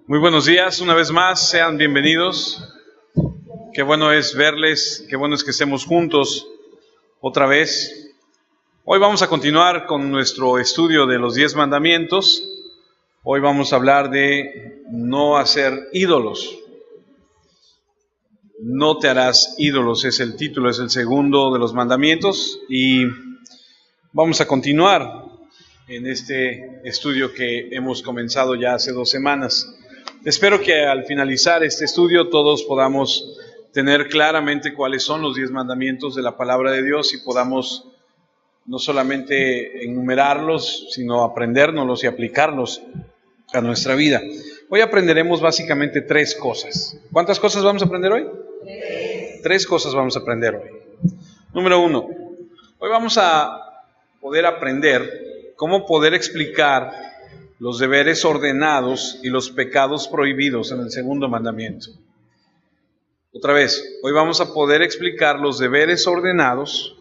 Muy buenos días, una vez más, sean bienvenidos. Qué bueno es verles, qué bueno es que estemos juntos otra vez. Hoy vamos a continuar con nuestro estudio de los 10 mandamientos. Hoy vamos a hablar de no hacer ídolos. No te harás ídolos es el título, es el segundo de los mandamientos y vamos a continuar en este estudio que hemos comenzado ya hace 2 semanas. Espero que al finalizar este estudio todos podamos tener claramente cuáles son los 10 mandamientos de la palabra de Dios y podamos no solamente enumerarlos, sino aprendérnoslos y aplicarlos a nuestra vida. Hoy aprenderemos básicamente 3 cosas. ¿Cuántas cosas vamos a aprender hoy? 3 cosas vamos a aprender hoy. Número 1, hoy vamos a poder aprender cómo poder explicar los deberes ordenados y los pecados prohibidos en el segundo mandamiento. Otra vez, hoy vamos a poder explicar los deberes ordenados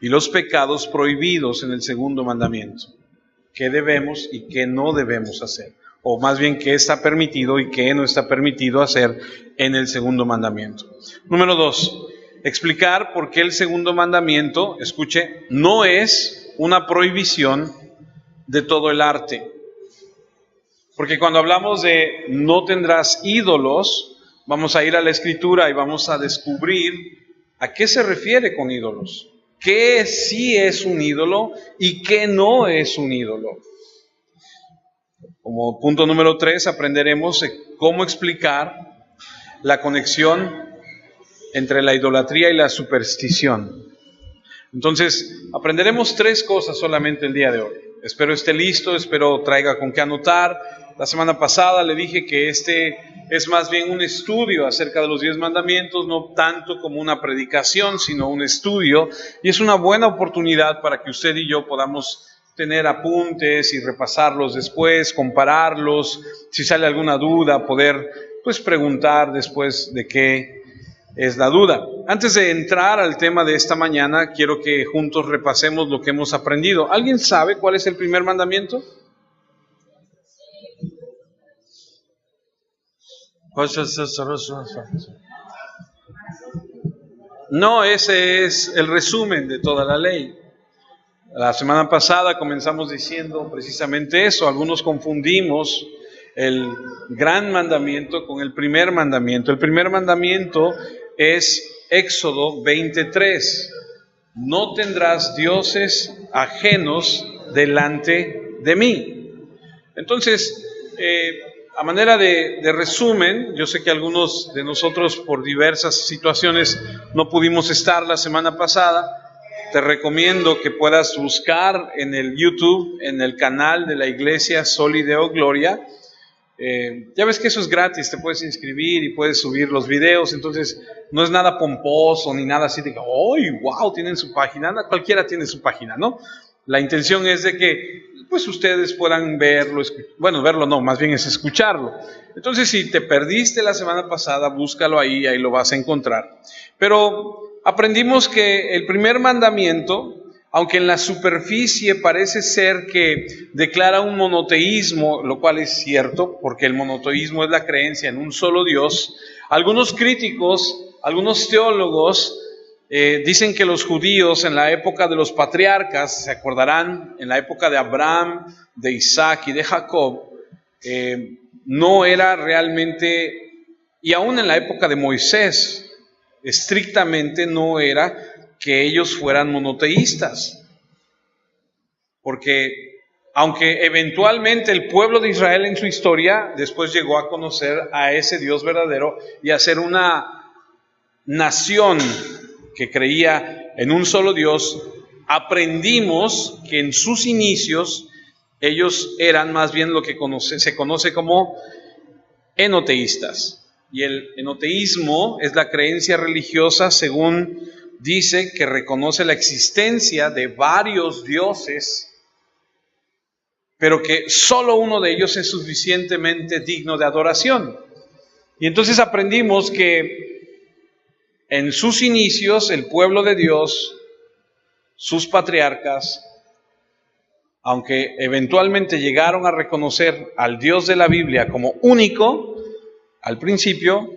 y los pecados prohibidos en el segundo mandamiento. ¿Qué debemos y qué no debemos hacer? O más bien, ¿qué está permitido y qué no está permitido hacer en el segundo mandamiento? Número 2, explicar por qué el segundo mandamiento, escuche, no es una prohibición de todo el arte. Porque cuando hablamos de no tendrás ídolos, vamos a ir a la Escritura y vamos a descubrir a qué se refiere con ídolos. ¿Qué sí es un ídolo y qué no es un ídolo? Como punto número 3, aprenderemos cómo explicar la conexión entre la idolatría y la superstición. Entonces, aprenderemos 3 cosas solamente el día de hoy. Espero esté listo, espero traiga con qué anotar. La semana pasada le dije que este es más bien un estudio acerca de los 10 mandamientos, no tanto como una predicación, sino un estudio. Y es una buena oportunidad para que usted y yo podamos tener apuntes y repasarlos después, compararlos. Si sale alguna duda, poder preguntar después de qué es la duda. Antes de entrar al tema de esta mañana, quiero que juntos repasemos lo que hemos aprendido. ¿Alguien sabe cuál es el primer mandamiento? No, ese es el resumen de toda la ley. La semana pasada comenzamos diciendo precisamente eso. Algunos confundimos el gran mandamiento con el primer mandamiento. El primer mandamiento es Éxodo 23. No tendrás dioses ajenos delante de mí. Entonces, a manera de resumen, yo sé que algunos de nosotros por diversas situaciones no pudimos estar la semana pasada. Te recomiendo que puedas buscar en el YouTube, en el canal de la iglesia Sol y Deo Gloria. Ya ves que eso es gratis, te puedes inscribir y puedes subir los videos, entonces no es nada pomposo ni nada así de que, ¡ay, wow! Tienen su página, cualquiera tiene su página, ¿no? La intención es de que ustedes puedan verlo, verlo no, más bien es escucharlo. Entonces, si te perdiste la semana pasada, búscalo ahí lo vas a encontrar. Pero aprendimos que el primer mandamiento, aunque en la superficie parece ser que declara un monoteísmo, lo cual es cierto, porque el monoteísmo es la creencia en un solo Dios, algunos críticos, algunos teólogos dicen que los judíos en la época de los patriarcas, se acordarán, en la época de Abraham, de Isaac y de Jacob, no era realmente, y aún en la época de Moisés, estrictamente no era que ellos fueran monoteístas, porque aunque eventualmente el pueblo de Israel en su historia después llegó a conocer a ese Dios verdadero y a ser una nación que creía en un solo Dios, aprendimos que en sus inicios ellos eran más bien lo que se conoce como enoteístas. Y el enoteísmo es la creencia religiosa, según dice, que reconoce la existencia de varios dioses, pero que solo uno de ellos es suficientemente digno de adoración. Y entonces aprendimos que en sus inicios el pueblo de Dios, sus patriarcas, aunque eventualmente llegaron a reconocer al Dios de la Biblia como único, al principio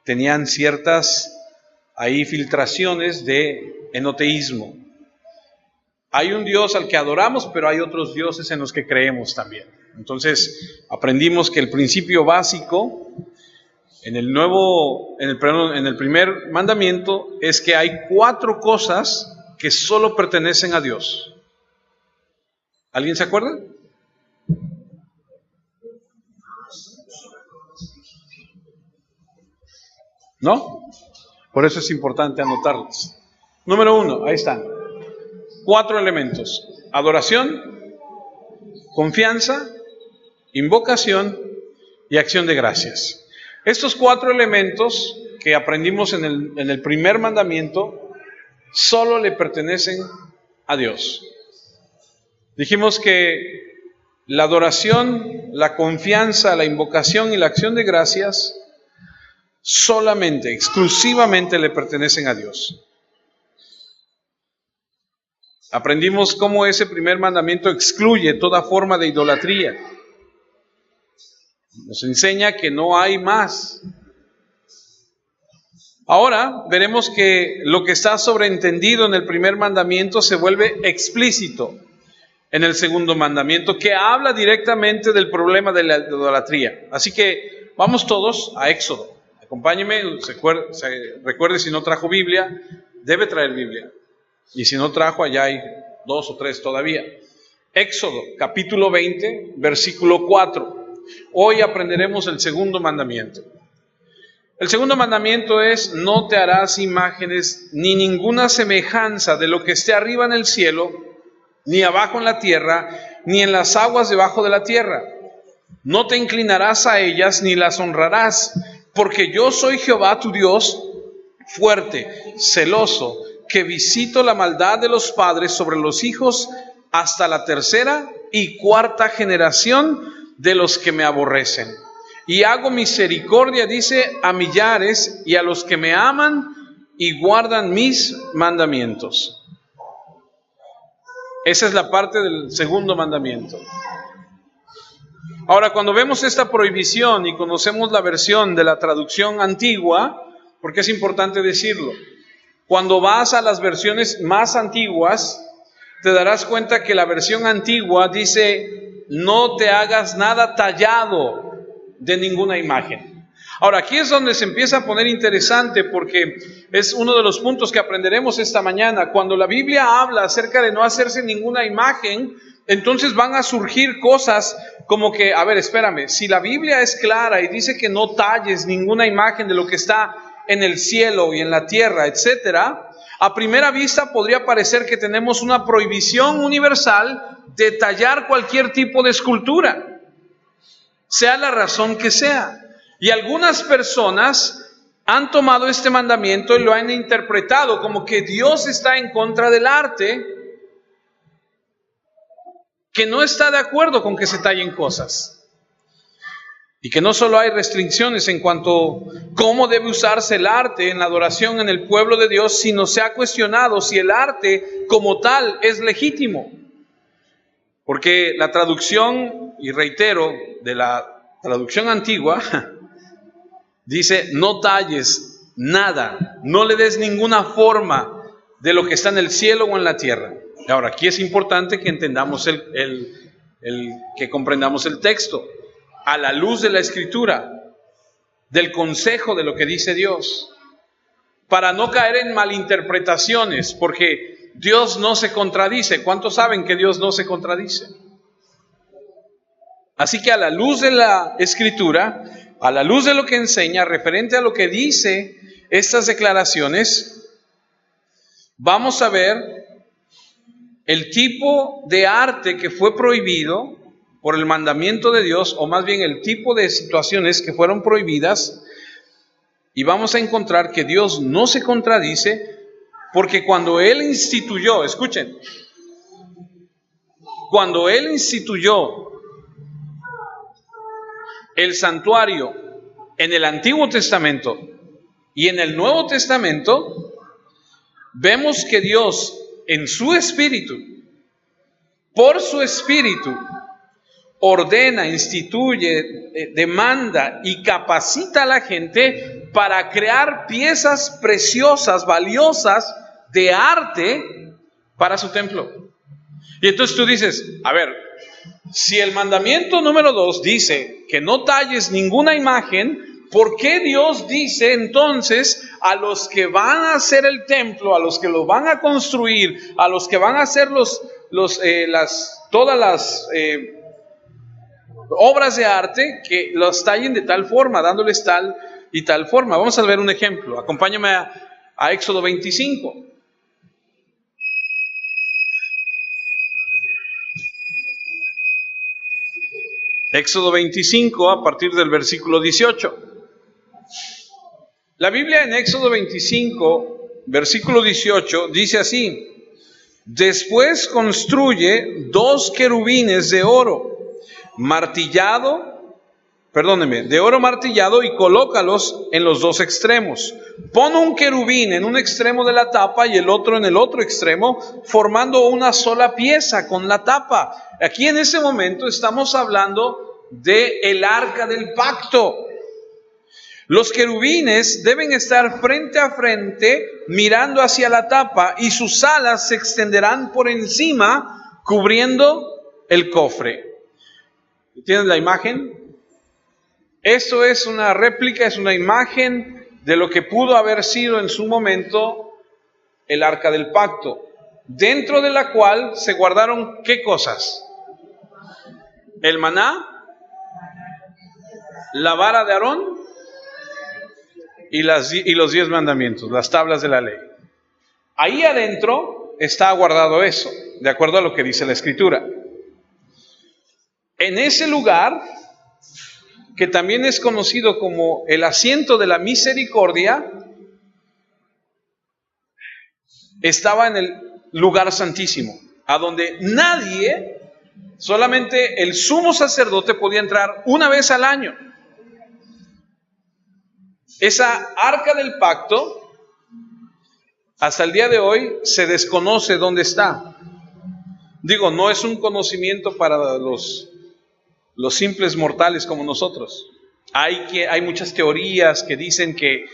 tenían ciertas ahí filtraciones de enoteísmo. Hay un Dios al que adoramos, pero hay otros dioses en los que creemos también. Entonces, aprendimos que el principio básico en el primer mandamiento es que hay 4 cosas que solo pertenecen a Dios. ¿Alguien se acuerda? ¿No? Por eso es importante anotarlos. Número 1, ahí están. 4 elementos: adoración, confianza, invocación y acción de gracias. Estos 4 elementos que aprendimos en el primer mandamiento solo le pertenecen a Dios. Dijimos que la adoración, la confianza, la invocación y la acción de gracias solamente, exclusivamente le pertenecen a Dios. Aprendimos cómo ese primer mandamiento excluye toda forma de idolatría. Nos enseña que no hay más. Ahora veremos que lo que está sobreentendido en el primer mandamiento se vuelve explícito en el segundo mandamiento, que habla directamente del problema de la idolatría. Así que vamos todos a Éxodo. Acompáñeme, recuerde, si no trajo Biblia, debe traer Biblia. Y si no trajo, allá hay 2 o 3 todavía. Éxodo, capítulo 20, versículo 4. Hoy aprenderemos el segundo mandamiento. El segundo mandamiento es: no te harás imágenes ni ninguna semejanza de lo que esté arriba en el cielo, ni abajo en la tierra, ni en las aguas debajo de la tierra. No te inclinarás a ellas ni las honrarás, porque yo soy Jehová tu Dios, fuerte, celoso, que visito la maldad de los padres sobre los hijos hasta la 3ª y 4ª generación de los que me aborrecen. Y hago misericordia, dice, a millares y a los que me aman y guardan mis mandamientos. Esa es la parte del segundo mandamiento. Ahora, cuando vemos esta prohibición y conocemos la versión de la traducción antigua, porque es importante decirlo, cuando vas a las versiones más antiguas, te darás cuenta que la versión antigua dice: no te hagas nada tallado de ninguna imagen. Ahora, aquí es donde se empieza a poner interesante, porque es uno de los puntos que aprenderemos esta mañana. Cuando la Biblia habla acerca de no hacerse ninguna imagen, entonces van a surgir cosas como que, a ver, espérame, si la Biblia es clara y dice que no talles ninguna imagen de lo que está en el cielo y en la tierra, etcétera, a primera vista podría parecer que tenemos una prohibición universal de tallar cualquier tipo de escultura, sea la razón que sea. Y algunas personas han tomado este mandamiento y lo han interpretado como que Dios está en contra del arte, que no está de acuerdo con que se tallen cosas. Y que no solo hay restricciones en cuanto a cómo debe usarse el arte en la adoración en el pueblo de Dios, sino se ha cuestionado si el arte como tal es legítimo. Porque la traducción, y reitero, de la traducción antigua, dice: no talles nada, no le des ninguna forma de lo que está en el cielo o en la tierra. Ahora, aquí es importante que entendamos que comprendamos el texto a la luz de la Escritura, del consejo de lo que dice Dios, para no caer en malinterpretaciones, porque Dios no se contradice. ¿Cuántos saben que Dios no se contradice? Así que a la luz de la Escritura, a la luz de lo que enseña, referente a lo que dice estas declaraciones, vamos a ver el tipo de arte que fue prohibido por el mandamiento de Dios, o más bien el tipo de situaciones que fueron prohibidas, y vamos a encontrar que Dios no se contradice, porque cuando Él instituyó, escuchen, cuando Él instituyó el santuario en el Antiguo Testamento y en el Nuevo Testamento, vemos que Dios en su espíritu por su Espíritu, ordena, instituye, demanda y capacita a la gente para crear piezas preciosas, valiosas de arte para su templo. Y entonces tú dices, a ver, si el mandamiento número 2 dice que no talles ninguna imagen, ¿por qué Dios dice entonces a los que van a hacer el templo, a los que lo van a construir, a los que van a hacer todas las obras de arte, que los tallen de tal forma, dándoles tal y tal forma? Vamos a ver un ejemplo. Acompáñame a Éxodo 25. Éxodo 25 a partir del versículo 18. La Biblia en Éxodo 25, versículo 18, dice así: después construye 2 querubines de oro martillado y colócalos en los 2 extremos. Pon un querubín en un extremo de la tapa y el otro en el otro extremo, formando una sola pieza con la tapa. Aquí en ese momento estamos hablando de el arca del pacto. Los querubines deben estar frente a frente mirando hacia la tapa y sus alas se extenderán por encima cubriendo el cofre. ¿Tienes la imagen? Esto es una réplica, es una imagen de lo que pudo haber sido en su momento el arca del pacto, dentro de la cual se guardaron ¿qué cosas? El maná, la vara de Aarón y los 10 mandamientos, las tablas de la ley. Ahí adentro está guardado eso, de acuerdo a lo que dice la Escritura. En ese lugar, que también es conocido como el asiento de la misericordia, estaba en el lugar santísimo, a donde nadie, solamente el sumo sacerdote podía entrar una vez al año. Esa arca del pacto, hasta el día de hoy, se desconoce dónde está. Digo, no es un conocimiento para los simples mortales como nosotros. Hay muchas teorías que dicen que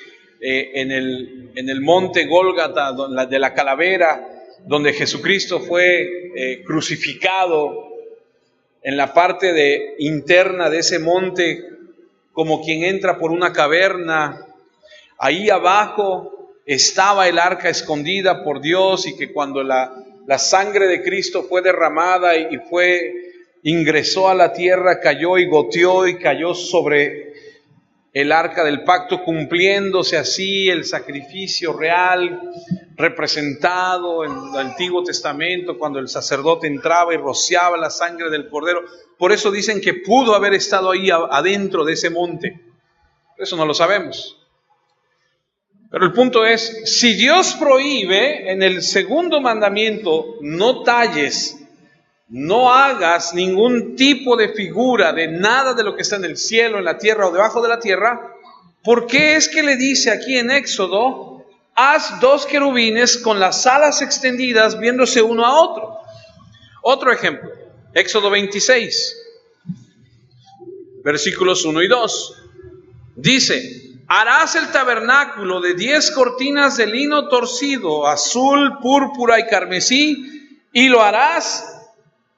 en el monte Gólgata, de la calavera, donde Jesucristo fue crucificado, en la parte interna de ese monte, como quien entra por una caverna, ahí abajo estaba el arca escondida por Dios, y que cuando la sangre de Cristo fue derramada y ingresó a la tierra, cayó y goteó y cayó sobre el arca del pacto, cumpliéndose así el sacrificio real representado en el Antiguo Testamento, cuando el sacerdote entraba y rociaba la sangre del cordero. Por eso dicen que pudo haber estado ahí adentro de ese monte. Eso no lo sabemos. Pero el punto es, si Dios prohíbe en el segundo mandamiento, no talles, no hagas ningún tipo de figura de nada de lo que está en el cielo, en la tierra o debajo de la tierra, ¿por qué es que le dice aquí en Éxodo, haz 2 querubines con las alas extendidas viéndose uno a otro? Otro ejemplo, Éxodo 26, versículos 1 y 2. Dice: harás el tabernáculo de 10 cortinas de lino torcido, azul, púrpura y carmesí, y lo harás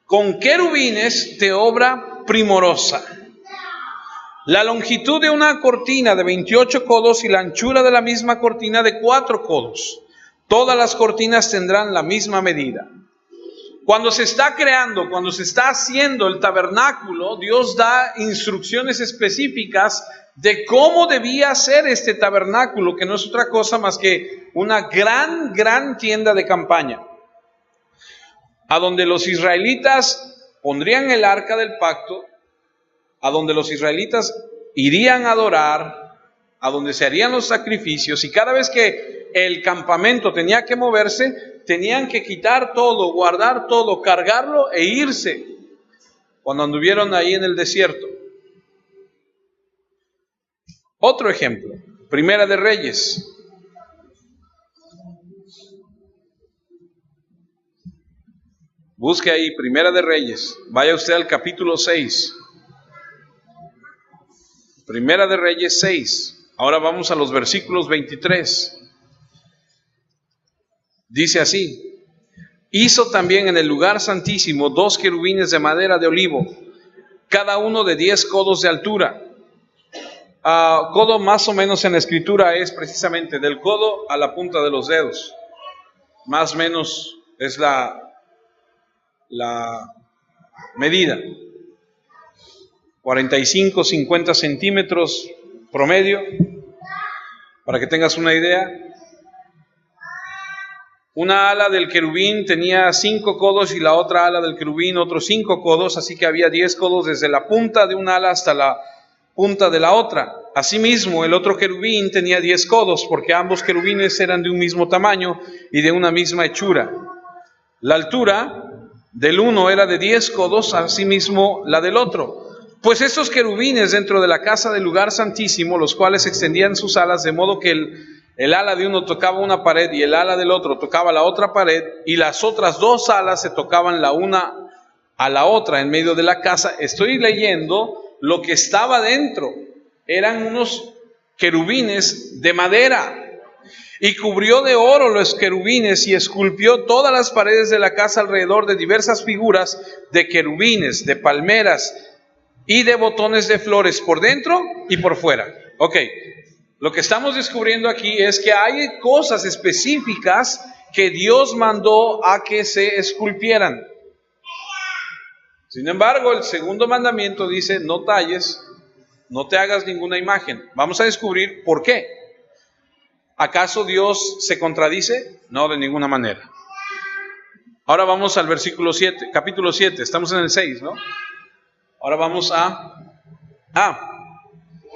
con querubines de obra primorosa. La longitud de una cortina de 28 codos y la anchura de la misma cortina de 4 codos. Todas las cortinas tendrán la misma medida. Cuando se está creando, cuando se está haciendo el tabernáculo, Dios da instrucciones específicas de cómo debía ser este tabernáculo, que no es otra cosa más que una gran tienda de campaña, a donde los israelitas pondrían el arca del pacto, a donde los israelitas irían a adorar, a donde se harían los sacrificios, y cada vez que el campamento tenía que moverse, tenían que quitar todo, guardar todo, cargarlo e irse, cuando anduvieron ahí en el desierto. Otro ejemplo, Primera de Reyes. Busque ahí, Primera de Reyes. Vaya usted al capítulo 6. Primera de Reyes 6. Ahora vamos a los versículos 23. Dice así: hizo también en el lugar santísimo 2 querubines de madera de olivo, cada uno de 10 codos de altura. Codo más o menos en la escritura es precisamente del codo a la punta de los dedos. Más o menos es la medida. 45, 50 centímetros promedio, para que tengas una idea. Una ala del querubín tenía 5 codos y la otra ala del querubín otros 5 codos, así que había 10 codos desde la punta de una ala hasta la punta de la otra. Asimismo, el otro querubín tenía 10 codos, porque ambos querubines eran de un mismo tamaño y de una misma hechura. La altura del uno era de 10 codos, asimismo la del otro. Pues estos querubines dentro de la casa del lugar santísimo, los cuales extendían sus alas de modo que el ala de uno tocaba una pared y el ala del otro tocaba la otra pared, y las otras 2 alas se tocaban la una a la otra en medio de la casa. Estoy leyendo lo que estaba dentro. Eran unos querubines de madera. Y cubrió de oro los querubines y esculpió todas las paredes de la casa alrededor de diversas figuras de querubines, de palmeras y de botones de flores por dentro y por fuera. Ok, lo que estamos descubriendo aquí es que hay cosas específicas que Dios mandó a que se esculpieran. Sin embargo, el segundo mandamiento dice: no talles, no te hagas ninguna imagen. Vamos a descubrir por qué. ¿Acaso Dios se contradice? No, de ninguna manera. Ahora vamos al versículo 7, capítulo 7, estamos en el 6, ¿no? Ahora vamos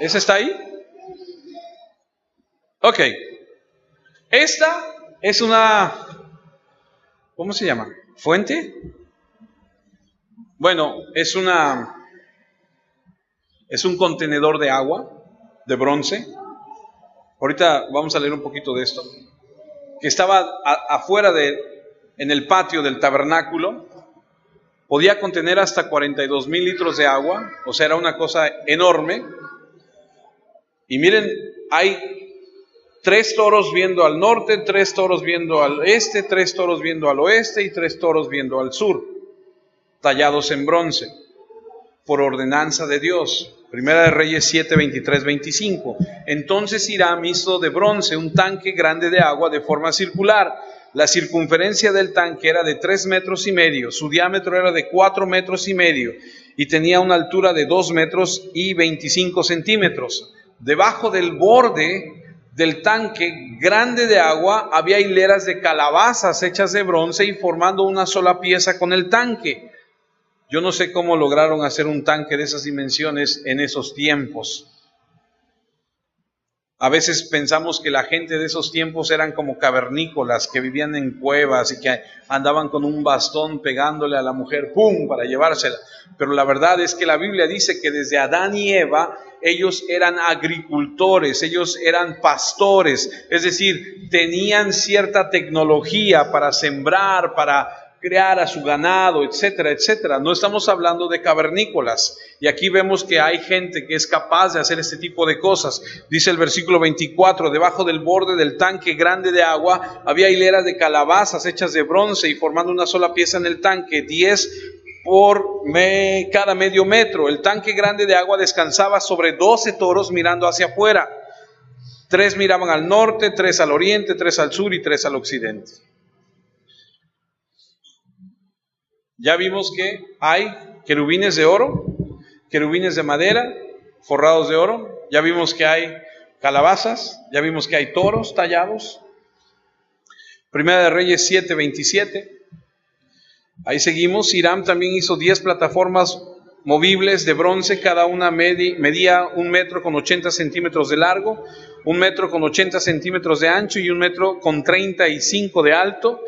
¿ese está ahí? Ok. Esta es una, ¿cómo se llama? ¿Fuente? Bueno, es un contenedor de agua, de bronce. Ahorita vamos a leer un poquito de esto. Que estaba afuera en el patio del tabernáculo. Podía contener hasta 42,000 litros de agua. O sea, era una cosa enorme. Y miren, hay 3 toros viendo al norte, 3 toros viendo al este, 3 toros viendo al oeste y 3 toros viendo al sur, tallados en bronce, por ordenanza de Dios. Primera de Reyes 7, 23, 25. Entonces Hiram hizo de bronce un tanque grande de agua de forma circular. La circunferencia del tanque era de 3,5 metros, su diámetro era de 4,5 metros y tenía una altura de 2,25 metros. Debajo del borde del tanque grande de agua había hileras de calabazas hechas de bronce y formando una sola pieza con el tanque. Yo no sé cómo lograron hacer un tanque de esas dimensiones en esos tiempos. A veces pensamos que la gente de esos tiempos eran como cavernícolas, que vivían en cuevas y que andaban con un bastón pegándole a la mujer, ¡pum!, para llevársela. Pero la verdad es que la Biblia dice que desde Adán y Eva, ellos eran agricultores, ellos eran pastores, es decir, tenían cierta tecnología para sembrar, para crear a su ganado, etcétera, etcétera. No estamos hablando de cavernícolas. Y aquí vemos que hay gente que es capaz de hacer este tipo de cosas. Dice el versículo 24, debajo del borde del tanque grande de agua había hileras de calabazas hechas de bronce y formando una sola pieza en el tanque, 10 por cada medio metro. El tanque grande de agua descansaba sobre 12 toros mirando hacia afuera. 3 miraban al norte, 3 al oriente, 3 al sur y 3 al occidente. Ya vimos que hay querubines de oro, querubines de madera, forrados de oro. Ya vimos que hay calabazas, ya vimos que hay toros tallados. Primera de Reyes 7, 27. Ahí seguimos. Hiram también hizo 10 plataformas movibles de bronce, cada una medía 1 metro con 80 centímetros de largo, 1 metro con 80 centímetros de ancho y 1 metro con 35 de alto.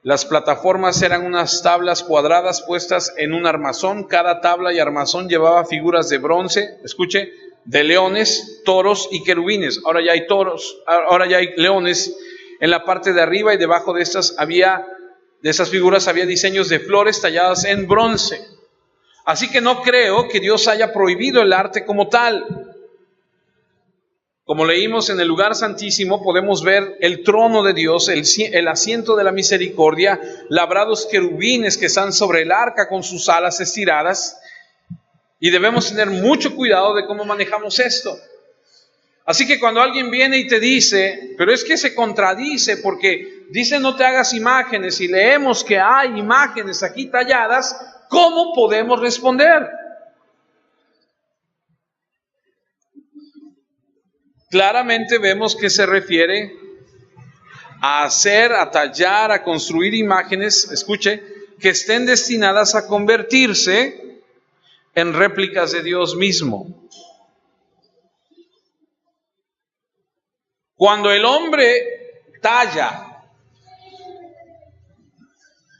Las plataformas eran unas tablas cuadradas puestas en un armazón. Cada tabla y armazón llevaba figuras de bronce, escuche, de leones, toros y querubines. Ahora ya hay leones en la parte de arriba y debajo de estas había de esas figuras había diseños de flores talladas en bronce. Así que no creo que Dios haya prohibido el arte como tal. Como leímos en el lugar santísimo, podemos ver el trono de Dios, el asiento de la misericordia, labrados querubines que están sobre el arca con sus alas estiradas, y debemos tener mucho cuidado de cómo manejamos esto. Así que cuando alguien viene y te dice, pero es que se contradice porque dice no te hagas imágenes y leemos que hay imágenes aquí talladas, ¿cómo podemos responder? Claramente vemos que se refiere a hacer, a tallar, a construir imágenes, escuche, que estén destinadas a convertirse en réplicas de Dios mismo. Cuando el hombre talla,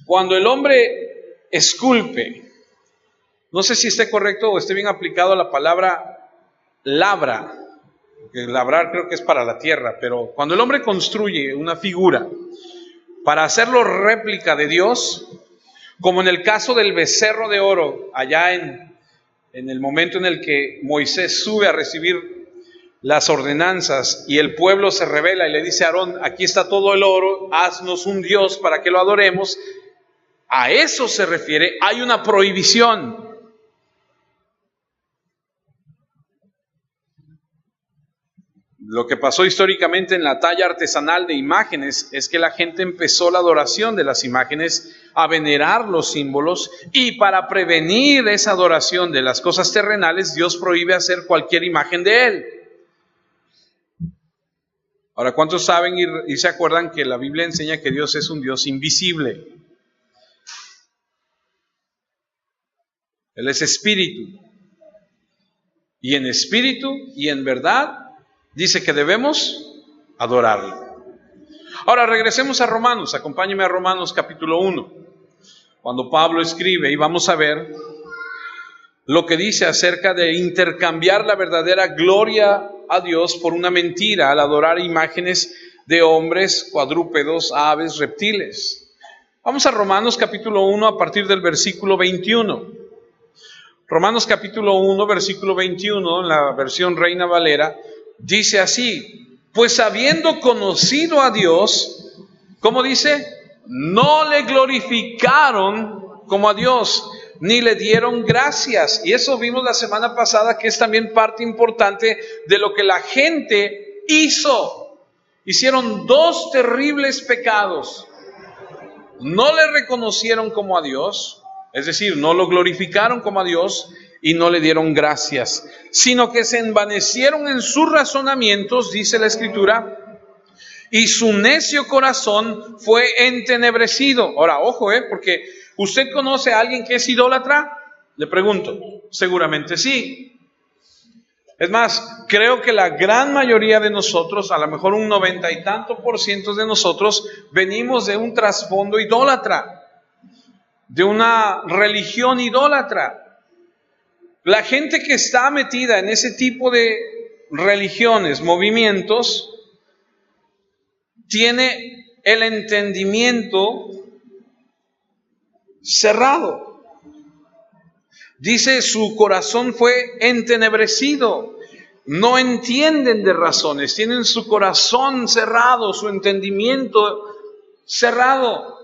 cuando el hombre esculpe, no sé si esté correcto o esté bien aplicado la palabra labra, porque labrar creo que es para la tierra, pero cuando el hombre construye una figura para hacerlo réplica de Dios, como en el caso del becerro de oro, allá en el momento en el que Moisés sube a recibir las ordenanzas y el pueblo se rebela y le dice a Aarón, aquí está todo el oro, haznos un Dios para que lo adoremos. A eso se refiere, hay una prohibición. Lo que pasó históricamente en la talla artesanal de imágenes es que la gente empezó la adoración de las imágenes, a venerar los símbolos, y para prevenir esa adoración de las cosas terrenales, Dios prohíbe hacer cualquier imagen de Él. Ahora, ¿cuántos saben y se acuerdan que la Biblia enseña que Dios es un Dios invisible? Él es espíritu. Y en espíritu y en verdad dice que debemos adorarlo. Ahora regresemos a Romanos, acompáñenme a Romanos capítulo 1, cuando Pablo escribe, y vamos a ver lo que dice acerca de intercambiar la verdadera gloria a Dios por una mentira al adorar imágenes de hombres, cuadrúpedos, aves, reptiles. Vamos a Romanos capítulo 1 a partir del versículo 21. Romanos capítulo 1, versículo 21, en la versión Reina Valera, dice así: pues habiendo conocido a Dios, ¿cómo dice? No le glorificaron como a Dios, ni le dieron gracias. Y eso vimos la semana pasada, que es también parte importante de lo que la gente hizo. Hicieron dos terribles pecados. No le reconocieron como a Dios, es decir, no lo glorificaron como a Dios, y no le dieron gracias, sino que se envanecieron en sus razonamientos, dice la Escritura, y su necio corazón fue entenebrecido. Ahora, ojo, porque ¿usted conoce a alguien que es idólatra? Le pregunto. Seguramente sí. Es más, creo que la gran mayoría de nosotros, a lo mejor un 90 y tanto % de nosotros, venimos de un trasfondo idólatra, de una religión idólatra. La gente que está metida en ese tipo de religiones, movimientos, tiene el entendimiento cerrado. Dice, su corazón fue entenebrecido. No entienden de razones, tienen su corazón cerrado, su entendimiento cerrado.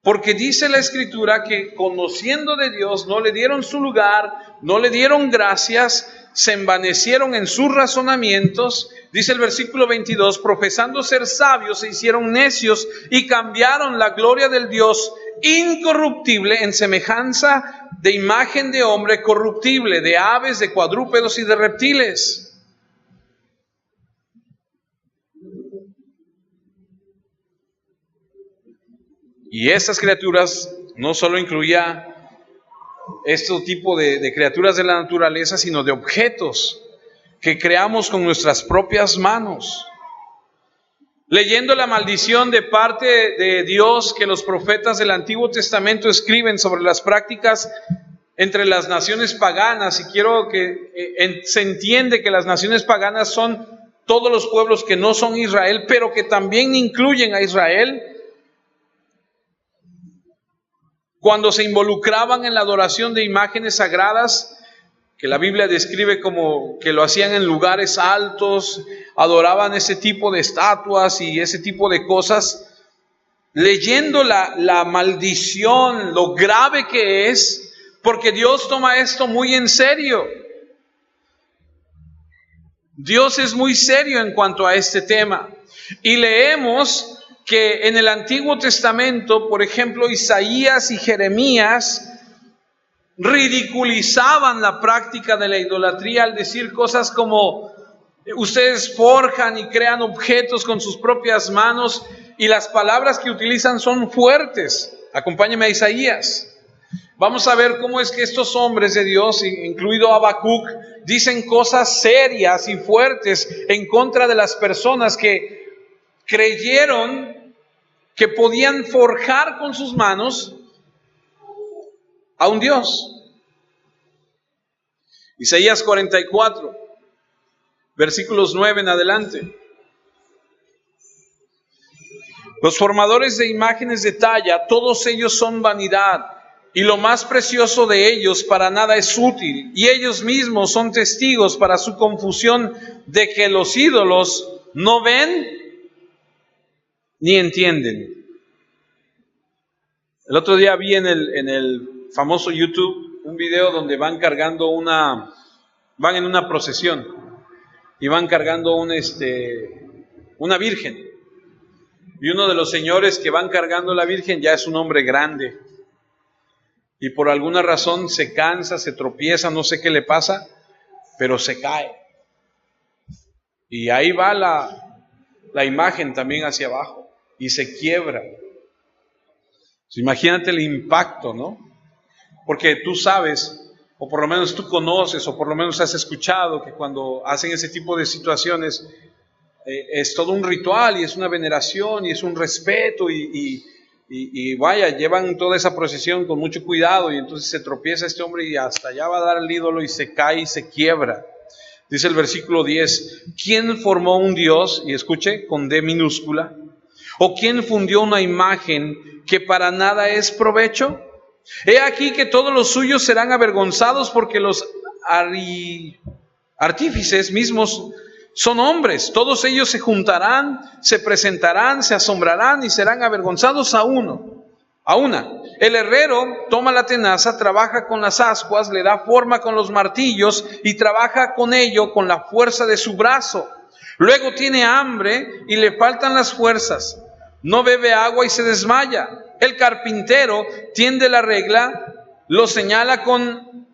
Porque dice la Escritura que conociendo de Dios no le dieron su lugar, no le dieron gracias, se envanecieron en sus razonamientos. Dice el versículo 22, profesando ser sabios se hicieron necios y cambiaron la gloria del Dios incorruptible en semejanza de imagen de hombre corruptible, de aves, de cuadrúpedos y de reptiles. Y estas criaturas no solo incluía este tipo de criaturas de la naturaleza, sino de objetos que creamos con nuestras propias manos. Leyendo la maldición de parte de Dios que los profetas del Antiguo Testamento escriben sobre las prácticas entre las naciones paganas, y quiero que se entiende que las naciones paganas son todos los pueblos que no son Israel, pero que también incluyen a Israel. cuando se involucraban en la adoración de imágenes sagradas, que la Biblia describe como que lo hacían en lugares altos, adoraban ese tipo de estatuas y ese tipo de cosas, leyendo la maldición, lo grave que es, porque Dios toma esto muy en serio. Dios es muy serio en cuanto a este tema. Y leemos que en el Antiguo Testamento, por ejemplo, Isaías y Jeremías ridiculizaban la práctica de la idolatría al decir cosas como: ustedes forjan y crean objetos con sus propias manos, y las palabras que utilizan son fuertes. Acompáñeme a Isaías. Vamos a ver cómo es que estos hombres de Dios, incluido Habacuc, dicen cosas serias y fuertes en contra de las personas que creyeron que podían forjar con sus manos a un Dios. Isaías 44, versículos 9 en adelante. Los formadores de imágenes de talla, todos ellos son vanidad, y lo más precioso de ellos para nada es útil, y ellos mismos son testigos para su confusión de que los ídolos no ven ni entienden. El otro día vi en el famoso YouTube un video donde van en una procesión y van cargando una virgen. Y uno de los señores que van cargando la virgen ya es un hombre grande. Y por alguna razón se cansa, se tropieza, no sé qué le pasa, pero se cae. Y ahí va la imagen también hacia abajo y se quiebra. Imagínate el impacto, ¿no? Porque tú sabes, o por lo menos tú conoces, o por lo menos has escuchado que cuando hacen ese tipo de situaciones es todo un ritual y es una veneración y es un respeto y vaya, llevan toda esa procesión con mucho cuidado, y entonces se tropieza este hombre y hasta allá va a dar al ídolo y se cae y se quiebra. Dice el versículo 10, ¿quién formó un Dios? Y escuche, con D minúscula. ¿O quién fundió una imagen que para nada es provecho? He aquí que todos los suyos serán avergonzados, porque los artífices mismos son hombres. Todos ellos se juntarán, se presentarán, se asombrarán y serán avergonzados a una. El herrero toma la tenaza, trabaja con las ascuas, le da forma con los martillos y trabaja con ello con la fuerza de su brazo. Luego tiene hambre y le faltan las fuerzas. No bebe agua y se desmaya. El carpintero tiende la regla, lo señala con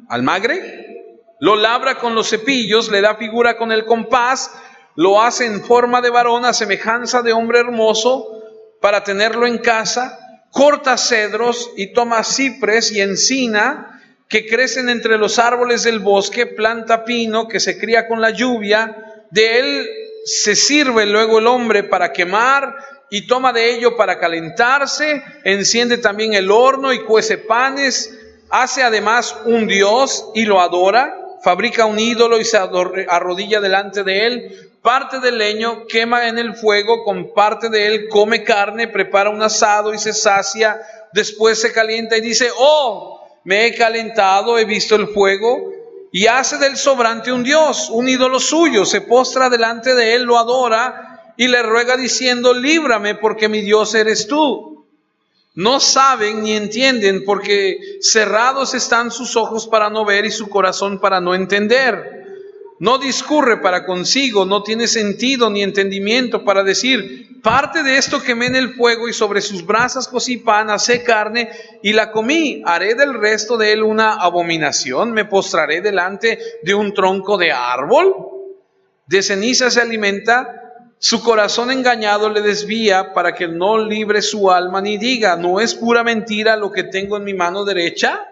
almagre, lo labra con los cepillos, le da figura con el compás, lo hace en forma de varón a semejanza de hombre hermoso para tenerlo en casa. Corta cedros y toma cipres y encina que crecen entre los árboles del bosque, planta pino que se cría con la lluvia. De él se sirve luego el hombre para quemar y toma de ello para calentarse. Enciende también el horno y cuece panes. Hace además un dios y lo adora. Fabrica un ídolo y se arrodilla delante de él. Parte del leño quema en el fuego, con parte de él come carne, prepara un asado y se sacia. Después se calienta y dice: me he calentado, he visto el fuego. Y hace del sobrante un dios, un ídolo suyo. Se postra delante de él, lo adora y le ruega diciendo: líbrame, porque mi Dios eres tú. No saben ni entienden, porque cerrados están sus ojos para no ver y su corazón para no entender. No discurre para consigo, no tiene sentido ni entendimiento para decir: parte de esto quemé en el fuego y sobre sus brasas cocí pan, asé carne y la comí. Haré del resto de él una abominación, me postraré delante de un tronco de árbol. De ceniza se alimenta, su corazón engañado le desvía, para que no libre su alma ni diga: ¿no es pura mentira lo que tengo en mi mano derecha?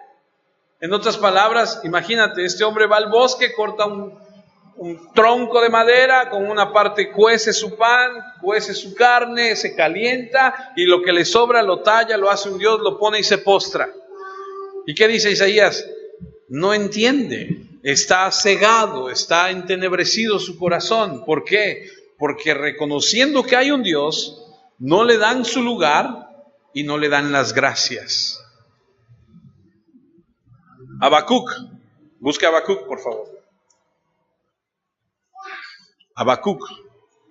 En otras palabras, imagínate, este hombre va al bosque, corta un tronco de madera, con una parte cuece su pan, cuece su carne, se calienta, y lo que le sobra lo talla, lo hace un dios, lo pone y se postra. ¿Y qué dice Isaías? No entiende, está cegado, está entenebrecido su corazón. ¿Por qué? Porque reconociendo que hay un Dios, no le dan su lugar, y no le dan las gracias. Habacuc, busque Habacuc, por favor. Habacuc,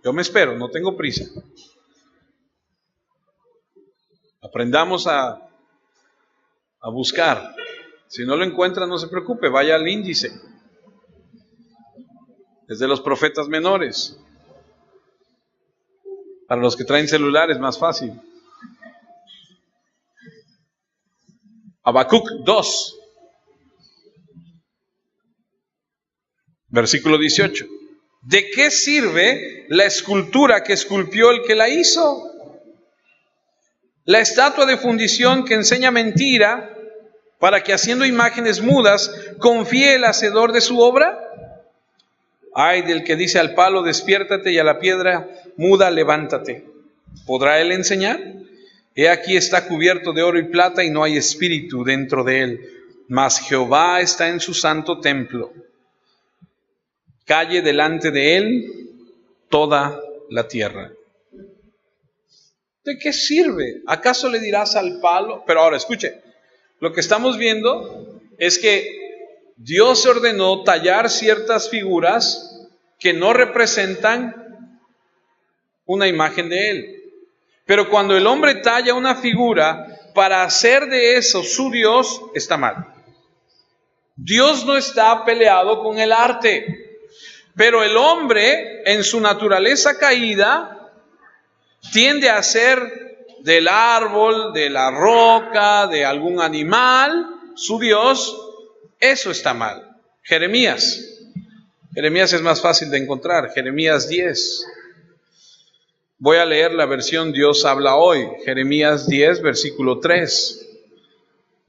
yo me espero, no tengo prisa. Aprendamos a buscar. Si no lo encuentra, no se preocupe, vaya al índice. Es de los profetas menores. Para los que traen celular es más fácil. Habacuc 2, versículo 18. ¿De qué sirve la escultura que esculpió el que la hizo? La estatua de fundición que enseña mentira, para que haciendo imágenes mudas confíe el hacedor de su obra. Ay del que dice al palo, despiértate, y a la piedra muda, levántate. ¿Podrá él enseñar? He aquí está cubierto de oro y plata, y no hay espíritu dentro de él. Mas Jehová está en su santo templo. Calle delante de él toda la tierra. ¿De qué sirve? ¿Acaso le dirás al palo? Pero ahora escuche, lo que estamos viendo es que Dios ordenó tallar ciertas figuras que no representan una imagen de Él. Pero cuando el hombre talla una figura para hacer de eso su Dios, está mal. Dios no está peleado con el arte, pero el hombre en su naturaleza caída tiende a hacer del árbol, de la roca, de algún animal, su Dios. Eso está mal. Jeremías es más fácil de encontrar. Jeremías 10. Voy a leer la versión Dios habla hoy. Jeremías 10, versículo 3.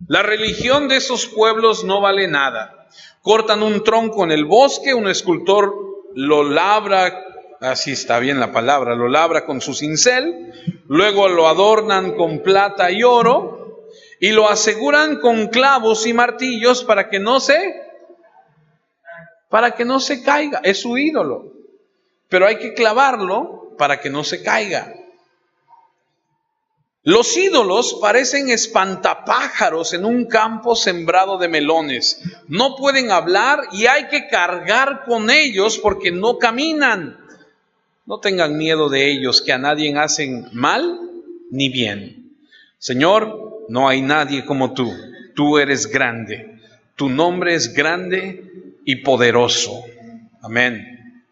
La religión de esos pueblos no vale nada. Cortan un tronco en el bosque, un escultor lo labra, así está bien la palabra, lo labra con su cincel, luego lo adornan con plata y oro y lo aseguran con clavos y martillos para que no se caiga. Es su ídolo, pero hay que clavarlo para que no se caiga. Los ídolos parecen espantapájaros en un campo sembrado de melones. No pueden hablar y hay que cargar con ellos porque no caminan. No tengan miedo de ellos, que a nadie hacen mal ni bien. Señor, no hay nadie como tú. Tú eres grande. Tu nombre es grande y poderoso. Amén.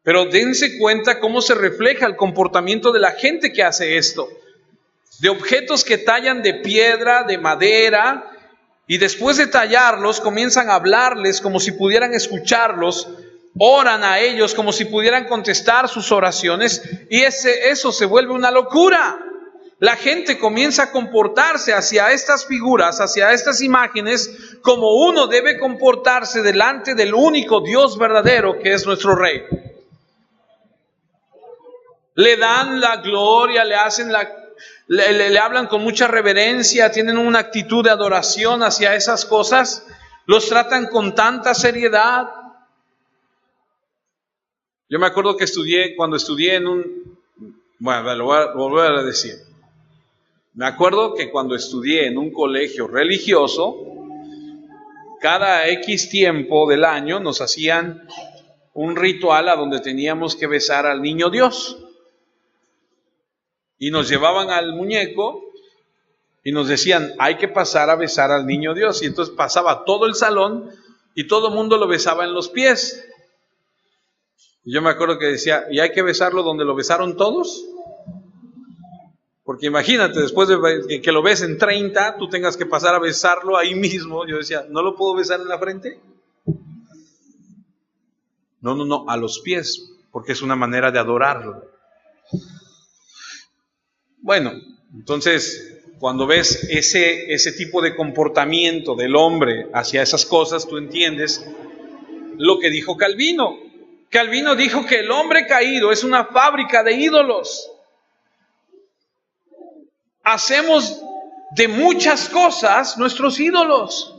Pero dense cuenta cómo se refleja el comportamiento de la gente que hace esto. De objetos que tallan de piedra, de madera, y después de tallarlos comienzan a hablarles como si pudieran escucharlos, oran a ellos como si pudieran contestar sus oraciones, y eso se vuelve una locura. La gente comienza a comportarse hacia estas figuras, hacia estas imágenes, como uno debe comportarse delante del único Dios verdadero que es nuestro Rey. Le dan la gloria, le hablan con mucha reverencia, tienen una actitud de adoración hacia esas cosas, los tratan con tanta seriedad. Yo me acuerdo que cuando estudié lo voy a volver a decir. Me acuerdo que cuando estudié en un colegio religioso, cada X tiempo del año nos hacían un ritual a donde teníamos que besar al niño Dios. Y nos llevaban al muñeco y nos decían, hay que pasar a besar al niño Dios. Y entonces pasaba todo el salón y todo el mundo lo besaba en los pies. Y yo me acuerdo que decía, ¿y hay que besarlo donde lo besaron todos? Porque imagínate, después de que lo besen 30, tú tengas que pasar a besarlo ahí mismo. Yo decía, ¿no lo puedo besar en la frente? No, a los pies, porque es una manera de adorarlo. Bueno, entonces, cuando ves ese tipo de comportamiento del hombre hacia esas cosas, tú entiendes lo que dijo Calvino. Calvino dijo que el hombre caído es una fábrica de ídolos. Hacemos de muchas cosas nuestros ídolos.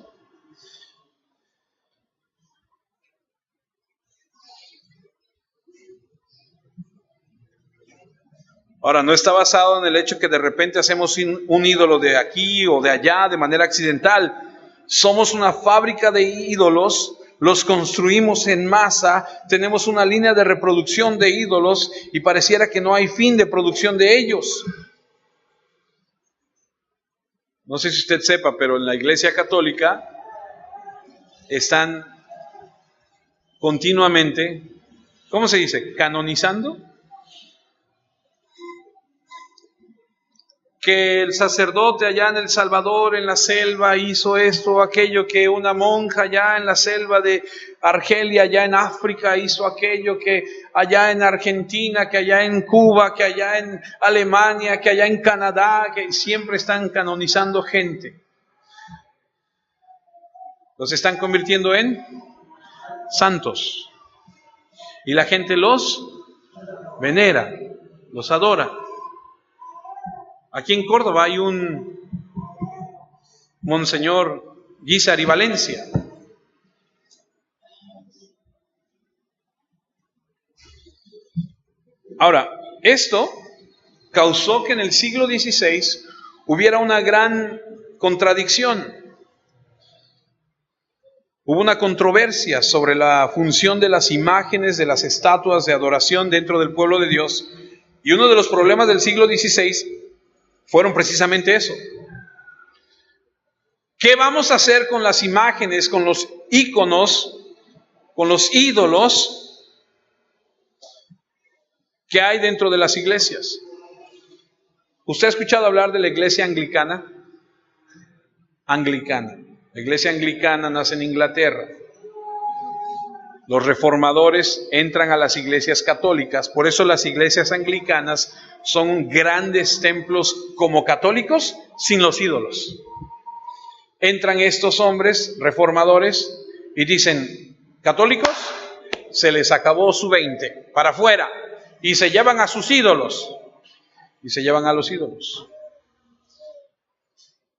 Ahora, no está basado en el hecho que de repente hacemos un ídolo de aquí o de allá de manera accidental. Somos una fábrica de ídolos, los construimos en masa, tenemos una línea de reproducción de ídolos y pareciera que no hay fin de producción de ellos. No sé si usted sepa, pero en la Iglesia Católica están continuamente, ¿cómo se dice? Canonizando. Que el sacerdote allá en El Salvador, en la selva, hizo esto o aquello, que una monja allá en la selva de Argelia, allá en África, hizo aquello, que allá en Argentina, que allá en Cuba, que allá en Alemania, que allá en Canadá, que siempre están canonizando gente. Los están convirtiendo en santos. Y la gente los venera, los adora. Aquí en Córdoba hay un Monseñor Guízar y Valencia. Ahora, esto causó que en el siglo XVI hubiera una gran contradicción. Hubo una controversia sobre la función de las imágenes, de las estatuas de adoración dentro del pueblo de Dios. Y uno de los problemas del siglo XVI fueron precisamente eso. ¿Qué vamos a hacer con las imágenes, con los íconos, con los ídolos que hay dentro de las iglesias? ¿Usted ha escuchado hablar de la iglesia anglicana? Anglicana. La iglesia anglicana nace en Inglaterra. Los reformadores entran a las iglesias católicas, por eso las iglesias anglicanas son grandes templos como católicos sin los ídolos. Entran estos hombres reformadores y dicen, católicos, se les acabó su 20, para afuera, y se llevan a sus ídolos, y se llevan a los ídolos.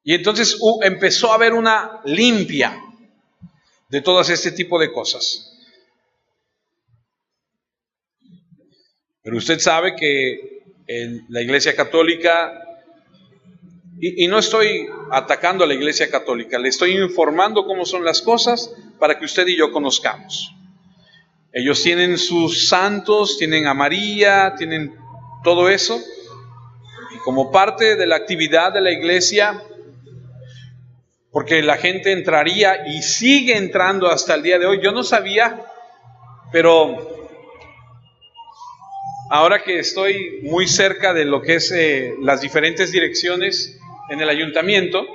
Y entonces empezó a haber una limpia de todas este tipo de cosas. Pero usted sabe que en la Iglesia Católica, y no estoy atacando a la Iglesia Católica, le estoy informando cómo son las cosas para que usted y yo conozcamos. Ellos tienen sus santos, tienen a María, tienen todo eso, y como parte de la actividad de la Iglesia, porque la gente entraría y sigue entrando hasta el día de hoy. Yo no sabía, pero ahora que estoy muy cerca de lo que es las diferentes direcciones en el ayuntamiento,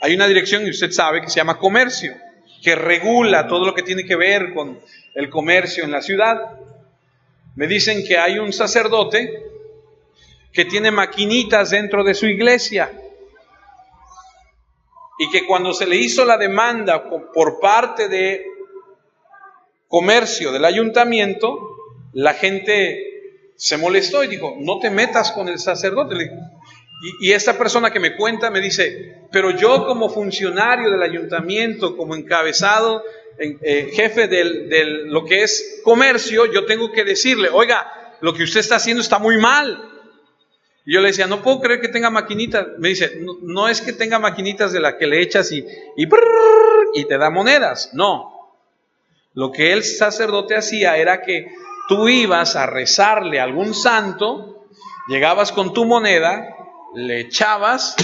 hay una dirección, y usted sabe, que se llama comercio, que regula todo lo que tiene que ver con el comercio en la ciudad. Me dicen que hay un sacerdote que tiene maquinitas dentro de su iglesia y que cuando se le hizo la demanda por parte de comercio del ayuntamiento, la gente se molestó y dijo, no te metas con el sacerdote. Y esta persona que me cuenta me dice, pero yo como funcionario del ayuntamiento, como encabezado, jefe de lo que es comercio, yo tengo que decirle, oiga, lo que usted está haciendo está muy mal. Y yo le decía, no puedo creer que tenga maquinitas. Me dice, no es que tenga maquinitas de la que le echas y te da monedas. No. Lo que el sacerdote hacía era que tú ibas a rezarle a algún santo, llegabas con tu moneda, le echabas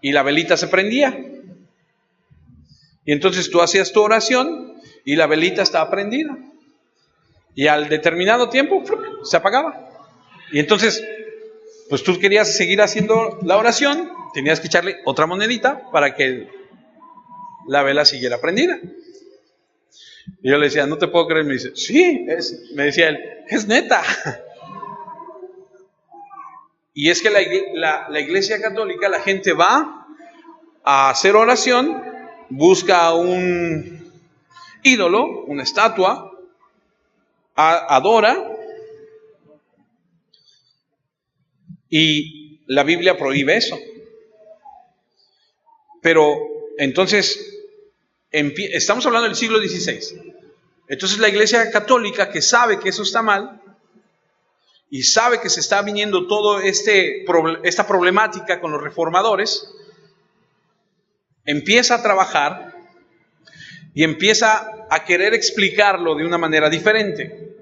y la velita se prendía. Y entonces tú hacías tu oración y la velita estaba prendida. Y al determinado tiempo se apagaba. Y entonces, pues tú querías seguir haciendo la oración, tenías que echarle otra monedita para que la vela siguiera prendida. Y yo le decía, no te puedo creer. Me dice, sí, me decía él, es neta. Y es que la Iglesia Católica, la gente va a hacer oración, busca un ídolo, una estatua, adora, y la Biblia prohíbe eso. Pero entonces, estamos hablando del siglo XVI. Entonces la Iglesia Católica, que sabe que eso está mal, y sabe que se está viniendo todo esta problemática con los reformadores, empieza a trabajar y empieza a querer explicarlo de una manera diferente.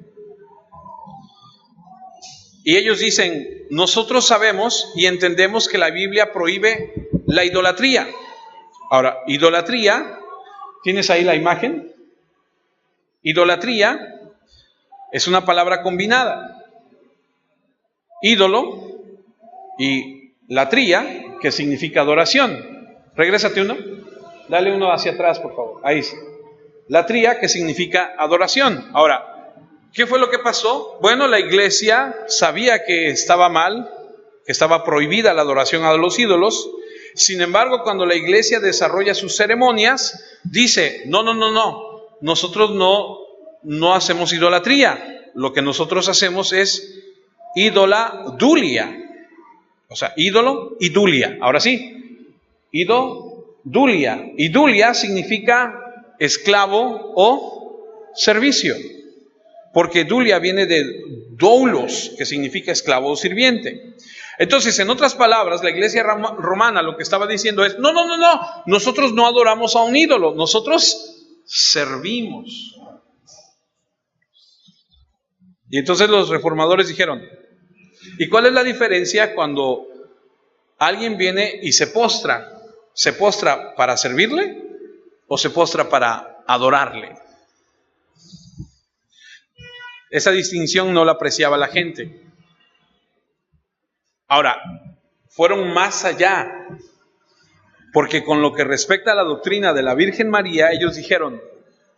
Y ellos dicen, nosotros sabemos y entendemos que la Biblia prohíbe la idolatría. Ahora, idolatría, ¿tienes ahí la imagen? Idolatría es una palabra combinada. Ídolo y latría, que significa adoración. Regrésate uno. Dale uno hacia atrás, por favor. Ahí sí. Latría, que significa adoración. Ahora, ¿qué fue lo que pasó? Bueno, la iglesia sabía que estaba mal, que estaba prohibida la adoración a los ídolos. Sin embargo, cuando la iglesia desarrolla sus ceremonias, dice, no, nosotros no hacemos idolatría. Lo que nosotros hacemos es idoladulia. O sea, ídolo y dulia. Ahora sí, idodulia. Idulia significa esclavo o servicio. Porque dulia viene de doulos, que significa esclavo o sirviente. Entonces, en otras palabras, la iglesia romana lo que estaba diciendo es, no, nosotros no adoramos a un ídolo, nosotros servimos. Y entonces los reformadores dijeron, ¿y cuál es la diferencia cuando alguien viene y se postra? ¿Se postra para servirle o se postra para adorarle? Esa distinción no la apreciaba la gente. Ahora, fueron más allá, porque con lo que respecta a la doctrina de la Virgen María, ellos dijeron,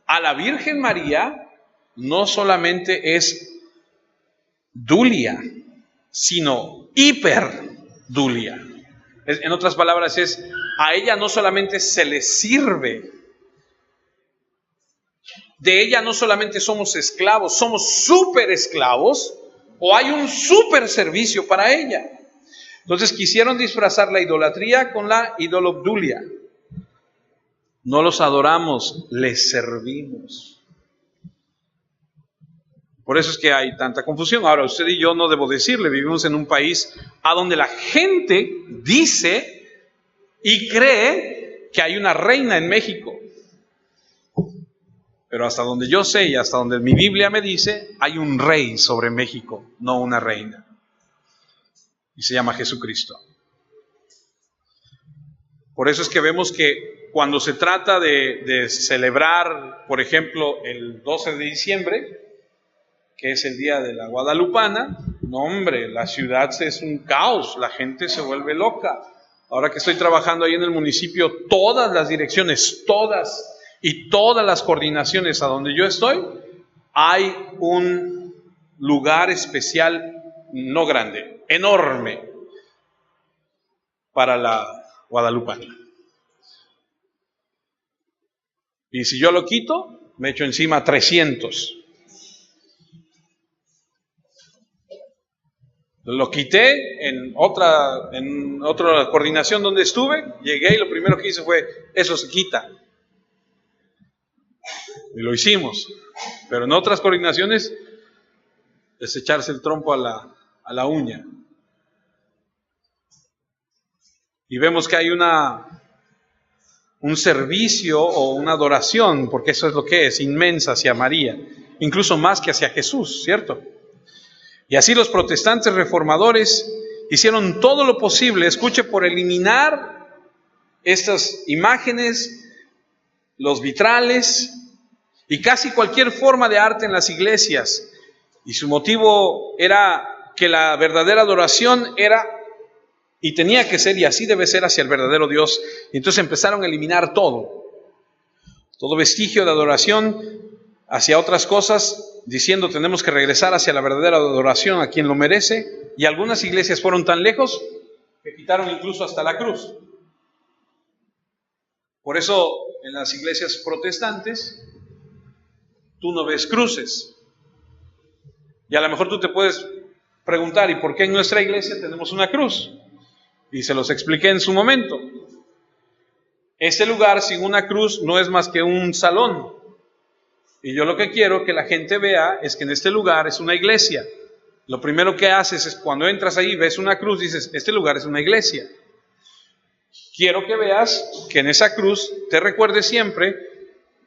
a la Virgen María no solamente es dulia, sino hiperdulia. En otras palabras, a ella no solamente se le sirve, de ella no solamente somos esclavos, somos súper esclavos, o hay un súper servicio para ella. Entonces quisieron disfrazar la idolatría con la idolobdulia. No los adoramos, les servimos. Por eso es que hay tanta confusión. Ahora, usted y yo no debo decirle, vivimos en un país a donde la gente dice y cree que hay una reina en México. Pero hasta donde yo sé y hasta donde mi Biblia me dice, hay un rey sobre México, no una reina. Y se llama Jesucristo. Por eso es que vemos que cuando se trata de celebrar, por ejemplo, el 12 de diciembre, que es el día de la Guadalupana, no hombre, la ciudad es un caos, la gente se vuelve loca. Ahora que estoy trabajando ahí en el municipio, todas las direcciones, todas las coordinaciones a donde yo estoy, hay un lugar especial, no grande, enorme, para la Guadalupana. Y si yo lo quito, me echo encima 300. Lo quité en otra coordinación donde estuve, llegué y lo primero que hice fue, eso se quita. Y lo hicimos. Pero en otras coordinaciones es echarse el trompo a la uña. Y vemos que hay un servicio o una adoración, porque eso es lo que es, inmensa hacia María, incluso más que hacia Jesús, ¿cierto? Y así los protestantes reformadores hicieron todo lo posible, escuche, por eliminar estas imágenes, los vitrales y casi cualquier forma de arte en las iglesias. Y su motivo era que la verdadera adoración era y tenía que ser, y así debe ser, hacia el verdadero Dios. Y entonces empezaron a eliminar todo vestigio de adoración hacia otras cosas, diciendo tenemos que regresar hacia la verdadera adoración a quien lo merece. Y algunas iglesias fueron tan lejos que quitaron incluso hasta la cruz. Por eso en las iglesias protestantes tú no ves cruces. Y a lo mejor tú te puedes preguntar, ¿y por qué en nuestra iglesia tenemos una cruz? Y se los expliqué en su momento. Este lugar sin una cruz no es más que un salón. Y yo lo que quiero que la gente vea es que en este lugar es una iglesia. lo primero que haces es cuando entras ahí, ves una cruz, dices, este lugar es una iglesia. Quiero que veas que en esa cruz te recuerdes siempre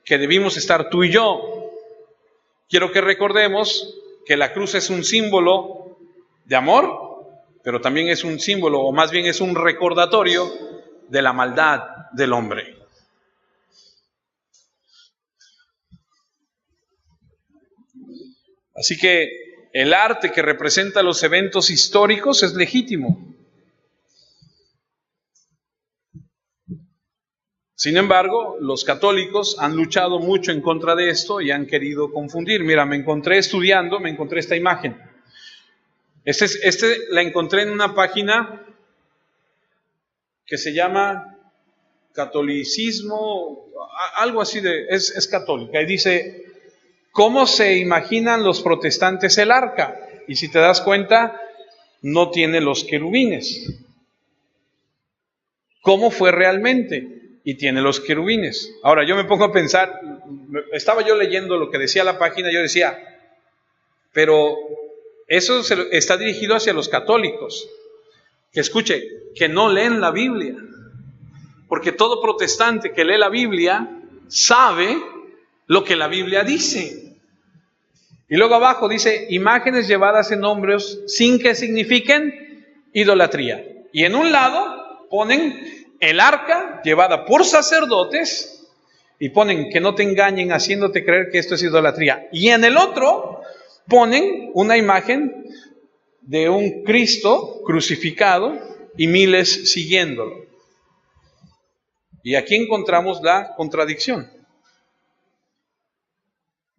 que debimos estar tú y yo. Quiero que recordemos que la cruz es un símbolo de amor, pero también es un símbolo, o más bien es un recordatorio de la maldad del hombre. Así que el arte que representa los eventos históricos es legítimo. Sin embargo, los católicos han luchado mucho en contra de esto y han querido confundir. Mira, me encontré esta imagen. La encontré en una página que se llama Catolicismo, algo así es católica, y dice, ¿cómo se imaginan los protestantes el arca? Y si te das cuenta, no tiene los querubines. ¿Cómo fue realmente? Y tiene los querubines. Ahora, yo me pongo a pensar, estaba yo leyendo lo que decía la página, yo decía, pero eso está dirigido hacia los católicos. Que escuche, que no leen la Biblia. Porque todo protestante que lee la Biblia sabe lo que la Biblia dice. Y luego abajo dice, imágenes llevadas en hombros sin que signifiquen idolatría. Y en un lado ponen el arca llevada por sacerdotes y ponen que no te engañen haciéndote creer que esto es idolatría. Y en el otro ponen una imagen de un Cristo crucificado y miles siguiéndolo. Y aquí encontramos la contradicción.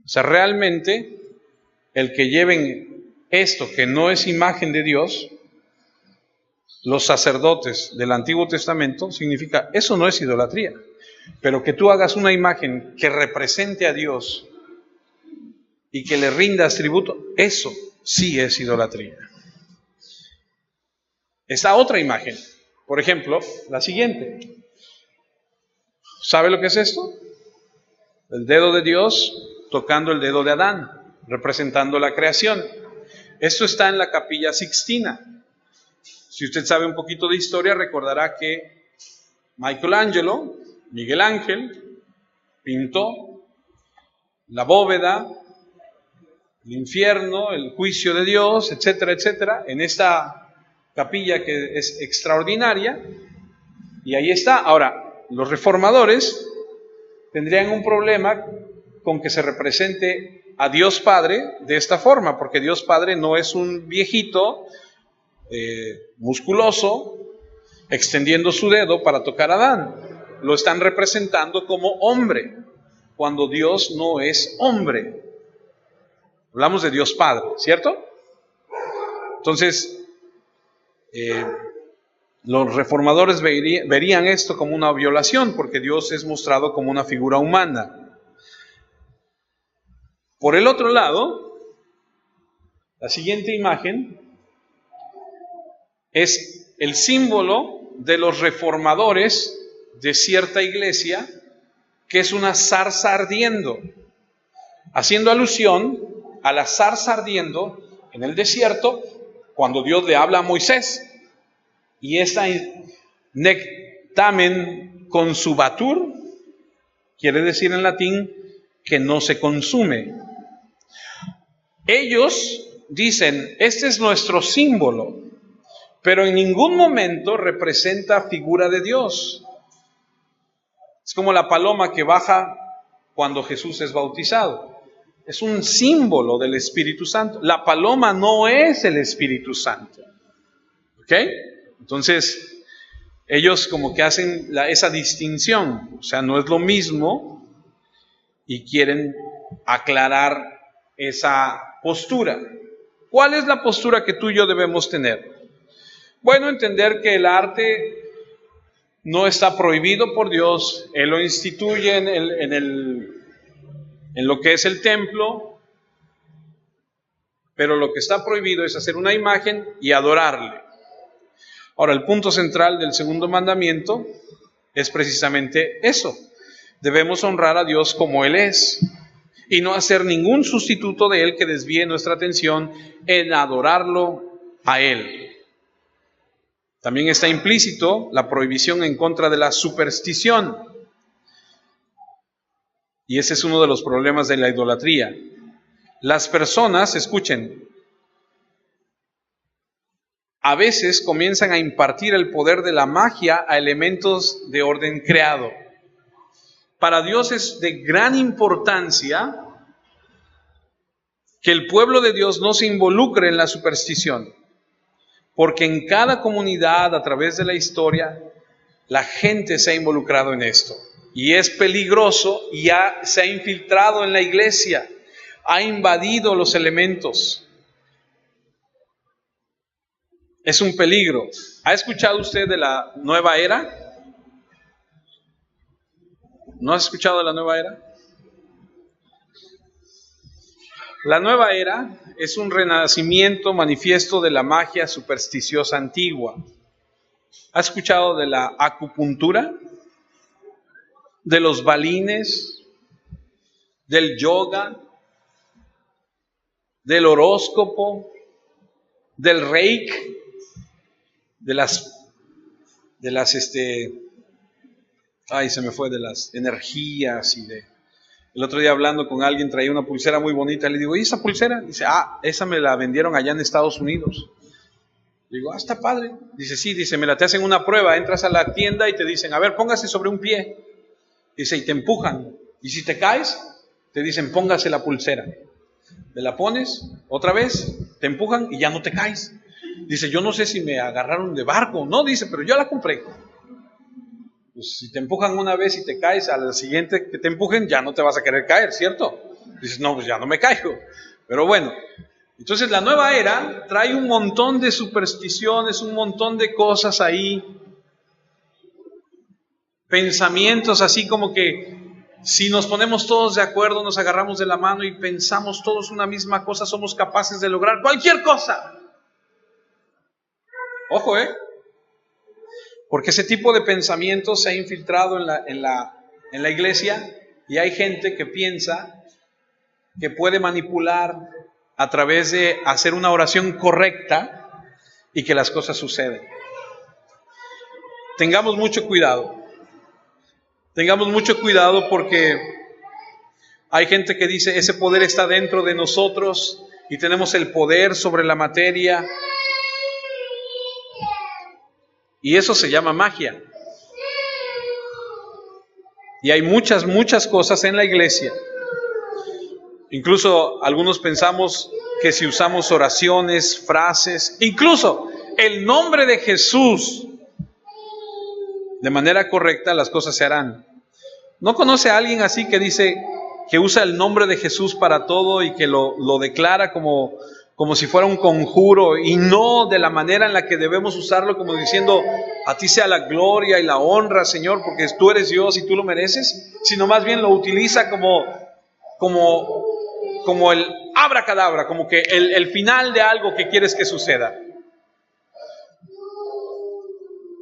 O sea, realmente el que lleven esto que no es imagen de Dios, los sacerdotes del Antiguo Testamento, significa, eso no es idolatría, pero que tú hagas una imagen que represente a Dios y que le rindas tributo, eso sí es idolatría. Esta otra imagen, por ejemplo, la siguiente. ¿Sabe lo que es esto? El dedo de Dios tocando el dedo de Adán, representando la creación. Esto está en la Capilla Sixtina. Si usted sabe un poquito de historia, recordará que Miguel Ángel, pintó la bóveda, el infierno, el juicio de Dios, etcétera, etcétera, en esta capilla que es extraordinaria, y ahí está. Ahora, los reformadores tendrían un problema con que se represente a Dios Padre de esta forma, porque Dios Padre no es un viejito musculoso extendiendo su dedo para tocar a Adán. Lo están representando como hombre, cuando Dios no es hombre. Hablamos de Dios Padre, ¿cierto? Entonces, los reformadores verían esto como una violación, porque Dios es mostrado como una figura humana. Por el otro lado, la siguiente imagen es el símbolo de los reformadores de cierta iglesia, que es una zarza ardiendo, haciendo alusión a la zarza ardiendo en el desierto cuando Dios le habla a Moisés. Y esta nectamen consumatur quiere decir en latín que no se consume. Ellos dicen, este es nuestro símbolo, pero en ningún momento representa figura de Dios. Es como la paloma que baja cuando Jesús es bautizado. Es un símbolo del Espíritu Santo. La paloma no es el Espíritu Santo. ¿Ok? Entonces, ellos como que hacen esa distinción. O sea, no es lo mismo y quieren aclarar esa postura. ¿Cuál es la postura que tú y yo debemos tener? Bueno, entender que el arte no está prohibido por Dios. Él lo instituye en lo que es el templo, pero lo que está prohibido es hacer una imagen y adorarle. Ahora, el punto central del segundo mandamiento es precisamente eso. Debemos honrar a Dios como Él es. y no hacer ningún sustituto de Él que desvíe nuestra atención en adorarlo a Él. También está implícito la prohibición en contra de la superstición. Y ese es uno de los problemas de la idolatría. Las personas, escuchen, a veces comienzan a impartir el poder de la magia a elementos de orden creado. Para Dios es de gran importancia que el pueblo de Dios no se involucre en la superstición, porque en cada comunidad, a través de la historia, la gente se ha involucrado en esto. Y es peligroso y se ha infiltrado en la iglesia, ha invadido los elementos. Es un peligro. ¿Ha escuchado usted de la nueva era? ¿No has escuchado de la nueva era? La nueva era es un renacimiento manifiesto de la magia supersticiosa antigua. ¿Ha escuchado de la acupuntura? ¿De los balines? ¿Del yoga? ¿Del horóscopo? ¿Del reiki? De las energías el otro día hablando con alguien traía una pulsera muy bonita, le digo, ¿y esa pulsera? Dice, esa me la vendieron allá en Estados Unidos. Le digo, está padre. Dice, sí, dice, me la te hacen una prueba, entras a la tienda y te dicen, a ver, póngase sobre un pie. Dice, y te empujan. Y si te caes, te dicen, póngase la pulsera. Te la pones, otra vez, te empujan y ya no te caes. Dice, yo no sé si me agarraron de barco. No, dice, pero yo la compré. Pues si te empujan una vez y te caes, a la siguiente que te empujen, ya no te vas a querer caer, ¿cierto? Dices, no, pues ya no me caigo. Pero bueno, entonces la nueva era trae un montón de supersticiones, un montón de cosas ahí. Pensamientos así como que si nos ponemos todos de acuerdo, nos agarramos de la mano y pensamos todos una misma cosa, somos capaces de lograr cualquier cosa. Ojo, porque ese tipo de pensamiento se ha infiltrado en la iglesia y hay gente que piensa que puede manipular a través de hacer una oración correcta y que las cosas suceden. Tengamos mucho cuidado. Tengamos mucho cuidado porque hay gente que dice ese poder está dentro de nosotros y tenemos el poder sobre la materia. Y eso se llama magia. Y hay muchas cosas en la iglesia. Incluso algunos pensamos que si usamos oraciones, frases, incluso el nombre de Jesús de manera correcta, las cosas se harán. ¿No conoce a alguien así que dice que usa el nombre de Jesús para todo y que lo declara como si fuera un conjuro y no de la manera en la que debemos usarlo, como diciendo, a ti sea la gloria y la honra, Señor, porque tú eres Dios y tú lo mereces, sino más bien lo utiliza como el abracadabra, como que el final de algo que quieres que suceda?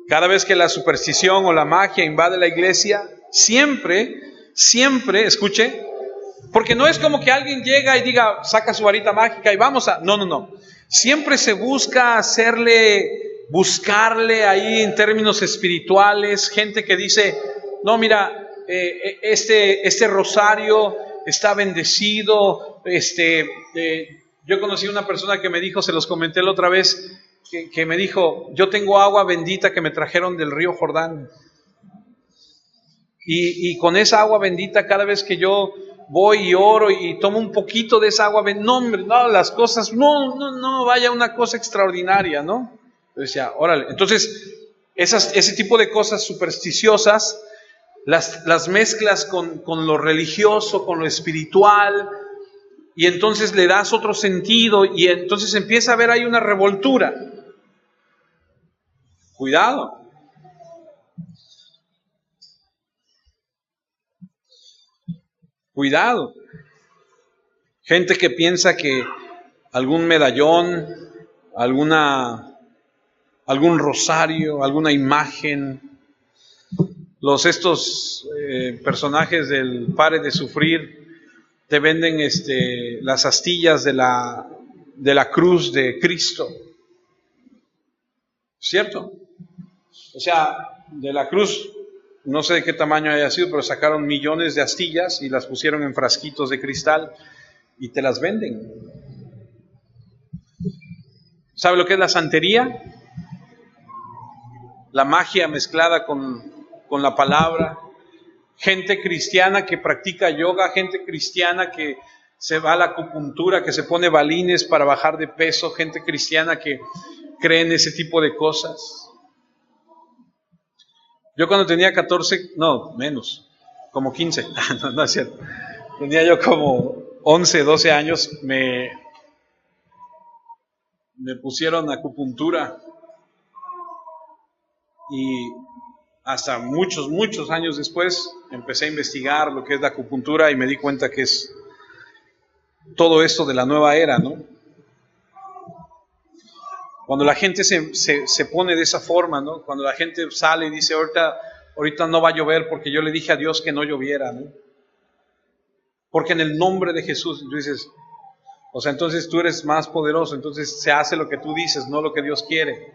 Cada vez que la superstición o la magia invade la iglesia, siempre, escuche, porque no es como que alguien llega y diga, saca su varita mágica y vamos a... No. Siempre se busca buscarle ahí en términos espirituales, gente que dice, no, mira, este rosario está bendecido. Yo conocí a una persona que me dijo, se los comenté la otra vez, que me dijo, yo tengo agua bendita que me trajeron del río Jordán. Y con esa agua bendita, cada vez que yo voy y oro y tomo un poquito de esa agua bendita, las cosas, vaya una cosa extraordinaria, ¿no? Yo decía, órale. Entonces, ese tipo de cosas supersticiosas, las mezclas con lo religioso, con lo espiritual, y entonces le das otro sentido, y entonces empieza a haber ahí una revoltura. Cuidado. Cuidado. Gente que piensa que algún medallón, algún rosario, alguna imagen, estos personajes del Pare de Sufrir, te venden las astillas de la cruz de Cristo. ¿Cierto? O sea, de la cruz, no sé de qué tamaño haya sido, pero sacaron millones de astillas y las pusieron en frasquitos de cristal y te las venden. ¿Sabe lo que es la santería? La magia mezclada con la palabra. Gente cristiana que practica yoga, gente cristiana que se va a la acupuntura, que se pone balines para bajar de peso, gente cristiana que cree en ese tipo de cosas. Yo cuando tenía 14, no, menos, como 15, no es cierto, tenía yo como 11, 12 años, me pusieron acupuntura y hasta muchos años después empecé a investigar lo que es la acupuntura y me di cuenta que es todo esto de la nueva era, ¿no? Cuando la gente se pone de esa forma, ¿no? Cuando la gente sale y dice, ahorita no va a llover porque yo le dije a Dios que no lloviera, ¿no? Porque en el nombre de Jesús, tú dices, o sea, entonces tú eres más poderoso, entonces se hace lo que tú dices, no lo que Dios quiere.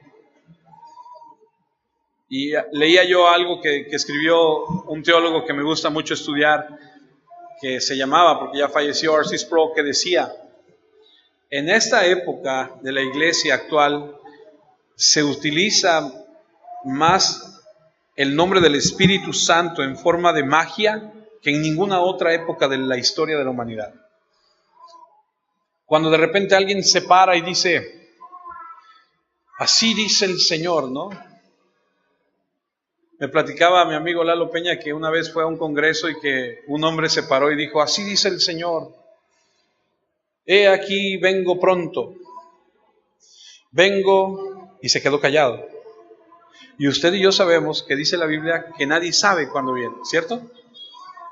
Y leía yo algo que escribió un teólogo que me gusta mucho estudiar, que se llamaba, porque ya falleció, R.C. Sproul, que decía, en esta época de la iglesia actual se utiliza más el nombre del Espíritu Santo en forma de magia que en ninguna otra época de la historia de la humanidad. Cuando de repente alguien se para y dice, así dice el Señor, ¿no? Me platicaba mi amigo Lalo Peña que una vez fue a un congreso y que un hombre se paró y dijo, así dice el Señor, he aquí vengo pronto, vengo, y se quedó callado. Y usted y yo sabemos que dice la Biblia que nadie sabe cuándo viene, ¿cierto?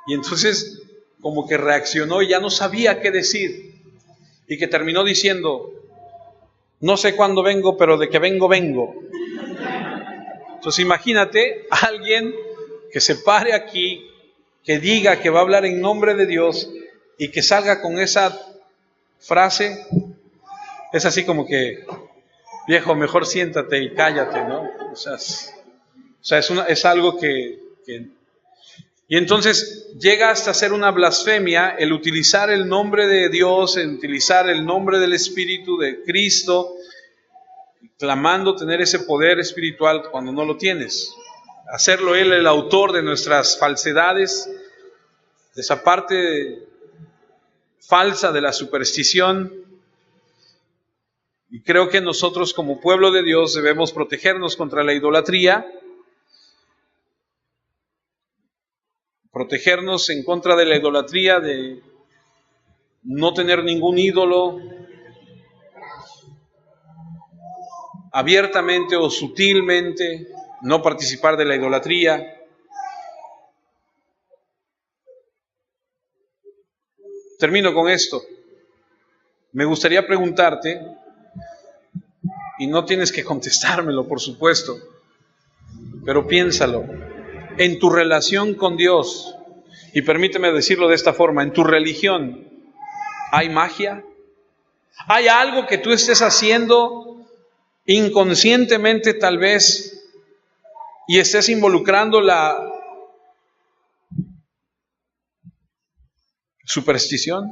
Y entonces como que reaccionó y ya no sabía qué decir. Y que terminó diciendo, no sé cuándo vengo, pero de que vengo, vengo. Entonces imagínate a alguien que se pare aquí, que diga que va a hablar en nombre de Dios y que salga con esa frase. Es así como que, viejo, mejor siéntate y cállate, ¿no? O sea, es algo que... Y entonces llega hasta ser una blasfemia el utilizar el nombre de Dios, el utilizar el nombre del Espíritu de Cristo, clamando tener ese poder espiritual cuando no lo tienes. Hacerlo Él el autor de nuestras falsedades, de esa parte falsa de la superstición. Y creo que nosotros como pueblo de Dios debemos protegernos contra la idolatría, protegernos en contra de la idolatría, de no tener ningún ídolo, abiertamente o sutilmente, no participar de la idolatría. Termino con esto. Me gustaría preguntarte, y no tienes que contestármelo, por supuesto, pero piénsalo, en tu relación con Dios, y permíteme decirlo de esta forma, en tu religión, ¿hay magia? ¿Hay algo que tú estés haciendo inconscientemente tal vez y estés involucrando la superstición?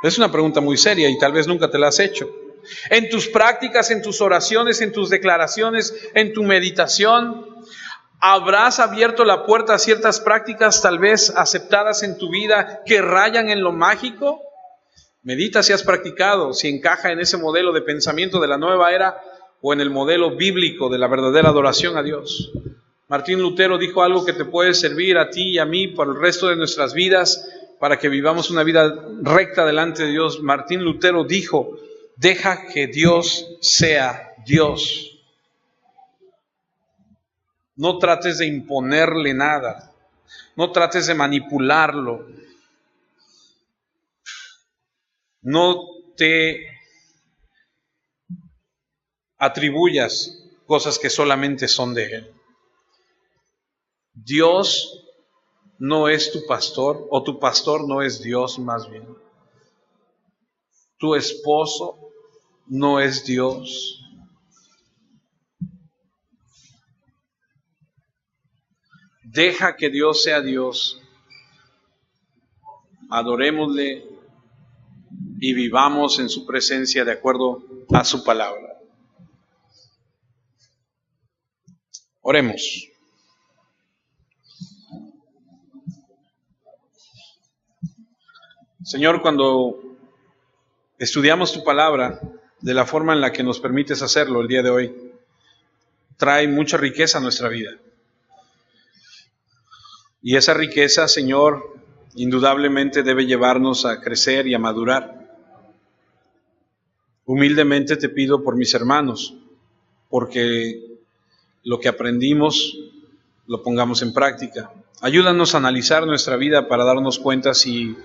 Es una pregunta muy seria y tal vez nunca te la has hecho. En tus prácticas, en tus oraciones, en tus declaraciones, en tu meditación, ¿habrás abierto la puerta a ciertas prácticas tal vez aceptadas en tu vida que rayan en lo mágico? Medita si has practicado, si encaja en ese modelo de pensamiento de la nueva era o en el modelo bíblico de la verdadera adoración a Dios. Martín Lutero dijo algo que te puede servir a ti y a mí por el resto de nuestras vidas para que vivamos una vida recta delante de Dios. Martín Lutero dijo, deja que Dios sea Dios. No trates de imponerle nada, no trates de manipularlo, no te atribuyas cosas que solamente son de Él. Dios no es tu pastor, o tu pastor no es Dios más bien. Tu esposo no es Dios. Deja que Dios sea Dios. Adorémosle y vivamos en su presencia de acuerdo a su palabra. Oremos. Señor, cuando estudiamos tu palabra de la forma en la que nos permites hacerlo el día de hoy, trae mucha riqueza a nuestra vida. Y esa riqueza, Señor, indudablemente debe llevarnos a crecer y a madurar. Humildemente te pido por mis hermanos, porque lo que aprendimos lo pongamos en práctica. Ayúdanos a analizar nuestra vida para darnos cuenta si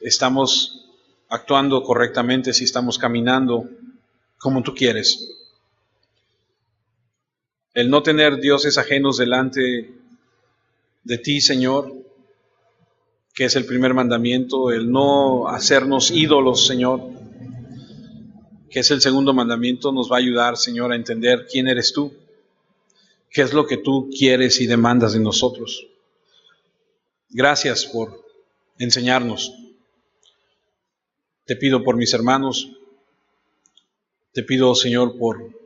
estamos actuando correctamente, si estamos caminando como tú quieres. El no tener dioses ajenos delante de ti, Señor, que es el primer mandamiento, el no hacernos ídolos, Señor, que es el segundo mandamiento, nos va a ayudar, Señor, a entender quién eres tú, qué es lo que tú quieres y demandas de nosotros. Gracias por enseñarnos. Te pido por mis hermanos, te pido, Señor, por